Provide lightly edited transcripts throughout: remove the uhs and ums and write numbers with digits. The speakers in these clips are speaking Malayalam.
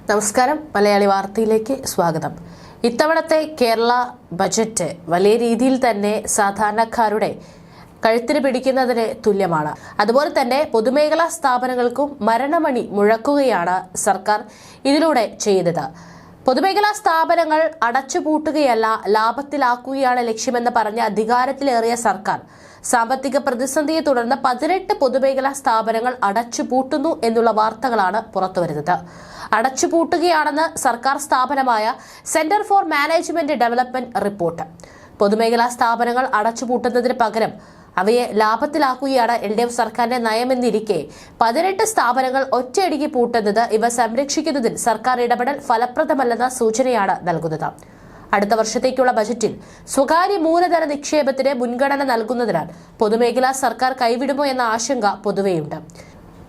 നമസ്കാരം, മലയാളി വാർത്തയിലേക്ക് സ്വാഗതം. ഇത്തവണത്തെ കേരള ബജറ്റ് വലിയ രീതിയിൽ തന്നെ സാധാരണക്കാരുടെ കഴുത്തിന് പിടിക്കുന്നതിന് തുല്യമാണ്. അതുപോലെ തന്നെ പൊതുമേഖലാ സ്ഥാപനങ്ങൾക്കും മരണമണി മുഴക്കുകയാണ് സർക്കാർ ഇതിലൂടെ ചെയ്തത്. പൊതുമേഖലാ സ്ഥാപനങ്ങൾ അടച്ചുപൂട്ടുകയല്ല, ലാഭത്തിലാക്കുകയാണ് ലക്ഷ്യമെന്ന് പറഞ്ഞ് അധികാരത്തിലേറിയ സർക്കാർ സാമ്പത്തിക പ്രതിസന്ധിയെ തുടർന്ന് 18 പൊതുമേഖലാ സ്ഥാപനങ്ങൾ അടച്ചുപൂട്ടുന്നു എന്നുള്ള വാർത്തകളാണ് പുറത്തുവരുന്നത്. അടച്ചുപൂട്ടുകയാണെന്ന് സർക്കാർ സ്ഥാപനമായ centre for management development report. പൊതുമേഖലാ സ്ഥാപനങ്ങൾ അടച്ചുപൂട്ടുന്നതിന് പകരം അവയെ ലാഭത്തിലാക്കുകയാണ് LDF സർക്കാരിന്റെ നയമെന്നിരിക്കെ 18 സ്ഥാപനങ്ങൾ ഒറ്റയടിക്ക് പൂട്ടുന്നത് ഇവ സംരക്ഷിക്കുന്നതിൽ സർക്കാർ ഇടപെടൽ ഫലപ്രദമല്ലെന്ന സൂചനയാണ് നൽകുന്നത്. അടുത്ത വർഷത്തേക്കുള്ള ബജറ്റിൽ സ്വകാര്യ മൂലധന നിക്ഷേപത്തിന് മുൻഗണന നൽകുന്നതിനാൽ പൊതുമേഖലാ സർക്കാർ കൈവിടുമോ എന്ന ആശങ്ക പൊതുവെയുണ്ട്.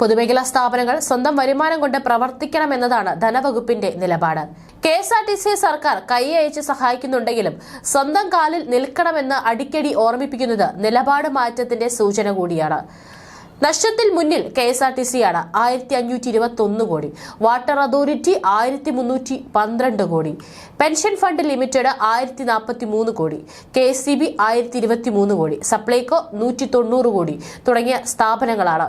പൊതുമേഖലാ സ്ഥാപനങ്ങൾ സ്വന്തം വരുമാനം കൊണ്ട് പ്രവർത്തിക്കണമെന്നതാണ് ധനവകുപ്പിന്റെ നിലപാട്. KSRTC സർക്കാർ കൈയയച്ച് സഹായിക്കുന്നുണ്ടെങ്കിലും സ്വന്തം കാലിൽ നിൽക്കണമെന്ന് അടിക്കടി ഓർമ്മിപ്പിക്കുന്നത് നിലപാട് മാറ്റത്തിന്റെ സൂചന കൂടിയാണ്. നഷ്ടത്തിൽ മുന്നിൽ KSRTC ആണ് 1521 കോടി, വാട്ടർ അതോറിറ്റി 1312 കോടി, പെൻഷൻ ഫണ്ട് ലിമിറ്റഡ് 1043 കോടി, KSCB 1023 കോടി, സപ്ലൈകോ 190 കോടി തുടങ്ങിയ സ്ഥാപനങ്ങളാണ്.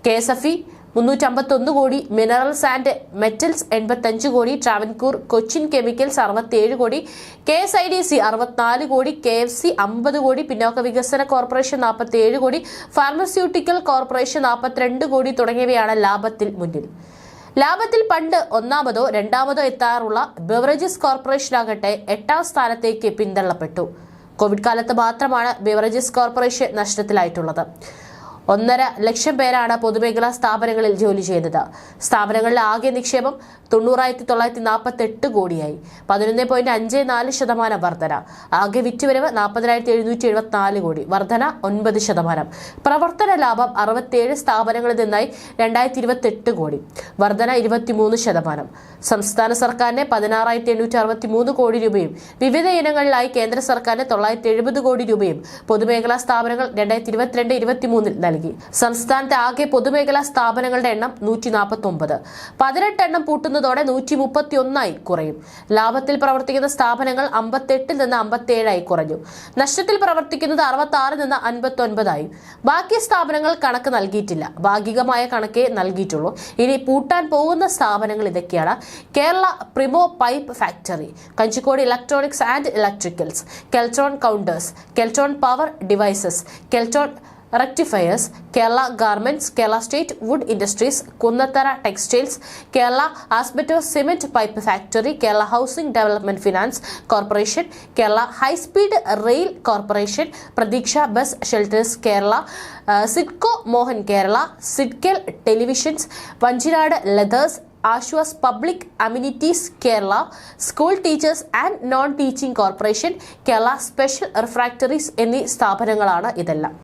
KSFE 351 കോടി, മിനറൽസ് ആൻഡ് മെറ്റൽസ് 85 കോടി, ട്രാവൻകൂർ കൊച്ചിൻ കെമിക്കൽസ് 67 കോടി, KSIDC 64 കോടി, KFC 50 കോടി, പിന്നോക്ക വികസന കോർപ്പറേഷൻ 47 കോടി, ഫാർമസ്യൂട്ടിക്കൽ കോർപ്പറേഷൻ 42 കോടി തുടങ്ങിയവയാണ് ലാഭത്തിൽ മുന്നിൽ. ലാഭത്തിൽ പണ്ട് ഒന്നാമതോ രണ്ടാമതോ എത്താറുള്ള ബെവറേജസ് കോർപ്പറേഷനാകട്ടെ 8ാം സ്ഥാനത്തേക്ക് പിന്തള്ളപ്പെട്ടു. കോവിഡ് കാലത്ത് മാത്രമാണ് ബെവറേജസ് കോർപ്പറേഷൻ നഷ്ടത്തിലായിട്ടുള്ളത്. 1.5 ലക്ഷം പേരാണ് പൊതുമേഖലാ സ്ഥാപനങ്ങളിൽ ജോലി ചെയ്തത്. സ്ഥാപനങ്ങളിലെ ആകെ നിക്ഷേപം 90,948 കോടിയായി, 11.54% വർധന. ആകെ വിറ്റുവരവ് 40,774 കോടി, വർധന 9%. പ്രവർത്തന ലാഭം 67 സ്ഥാപനങ്ങളിൽ നിന്നായി 2028 കോടി, വർധന 23%. സംസ്ഥാന സർക്കാരിന് 16,863 കോടി രൂപയും വിവിധ ഇനങ്ങളിലായി കേന്ദ്ര സർക്കാരിന് 970 കോടി രൂപയും പൊതുമേഖലാ സ്ഥാപനങ്ങൾ 2022-23 നൽകി. സംസ്ഥാനത്തെ ആകെ പൊതുമേഖലാ സ്ഥാപനങ്ങളുടെ എണ്ണം 149. 18 എണ്ണം പൂട്ടുന്നതോടെ 131 കുറയും. ലാഭത്തിൽ പ്രവർത്തിക്കുന്ന സ്ഥാപനങ്ങൾ 58 നിന്ന് 57 കുറഞ്ഞു. നഷ്ടത്തിൽ പ്രവർത്തിക്കുന്നത് 66 നിന്ന് 59 ബാക്കി സ്ഥാപനങ്ങൾ കണക്ക് നൽകിയിട്ടില്ല. ഭാഗികമായ കണക്കേ നൽകിയിട്ടുള്ളൂ. ഇനി പൂട്ടാൻ പോകുന്ന സ്ഥാപനങ്ങൾ ഇതൊക്കെയാണ്: Kerala Primo pipe factory, Kanjikode electronics and electricals, Keltron counters, Keltron power devices, Keltron rectifiers, Kerala garments, Kerala state wood industries, Kunnathara textiles, Kerala asbestos cement pipe factory, Kerala housing development finance corporation, Kerala high speed rail corporation, Pratheeksha bus shelters Kerala, SIDCO Mohan Kerala, Sidkel televisions, Vanchinad leathers, Ashwas public amenities Kerala, school teachers and non teaching corporation, Kerala special refractories എന്നീ സ്ഥാപനങ്ങളാണ് ഇതെല്ലാം.